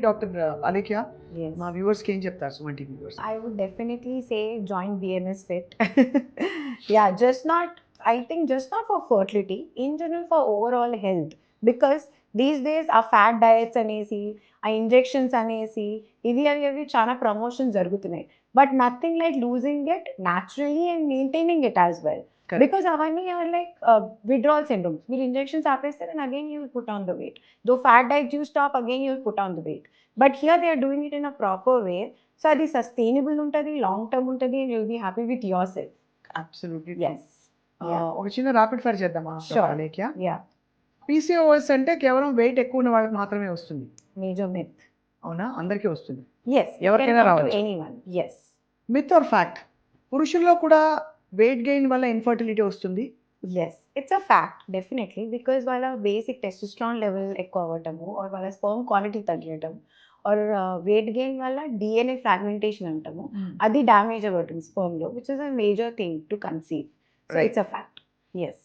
Doctor Alekhya Yes. మా వ్యూవర్స్కి ఏం చెప్తారు Suman TV viewers? I would definitely say join BMS Fit. Yeah, just not, I think just not for fertility, in general for overall health. Because these days our fat diets అనేసి ఆ injections అనేసి ఇవి చాలా promotion జరుగుతున్నాయి. But nothing like losing it naturally and maintaining it as well. Correct. Because అవన్నీ are like withdrawal syndromes. మీరు injections ఆపేస్తే then again you will put on the weight. Though fat diet you stop, again you will put on the weight. But here they are doing it in a proper way. So అది sustainable ఉంటుంది, long term ఉంటుంది, and you'll be happy with yourself. Absolutely. Yes. ఒక చిన్న rapid fire చేద్దామా Sure. Alekhya? Yeah. PCOS అంటే కేవలం wait ఎక్కువ ఉన్న వాళ్ళకి మాత్రమే వస్తుంది, మేజర్ మిత్. అవునా? అందరికీ వస్తుంది. ఎస్. ఎవరికైనా రావచ్చు. Anyone. Yes. Myth or fact? పురుషుల్లో కూడా వెయిట్ గెయిన్ వల్ల ఇన్ఫర్టిలిటీ వస్తుంది? Yes, it's a fact definitely. Because వాళ్ళ బేసిక్ టెస్టోస్టెరాన్ లెవెల్ ఎక్కువ అవ్వటము, ఆర్ వాళ్ళ స్పర్మ్ క్వాలిటీ తగ్గటం, ఆర్ వెయిట్ గెయిన్ వల్ల డిఎన్ఏ ఫ్రాగ్మెంటేషన్ అంటాము, అది డ్యామేజ్ అవ్వటం స్పర్మ్ లో, which is a major thing to conceive. So Right. It's a fact. Yes.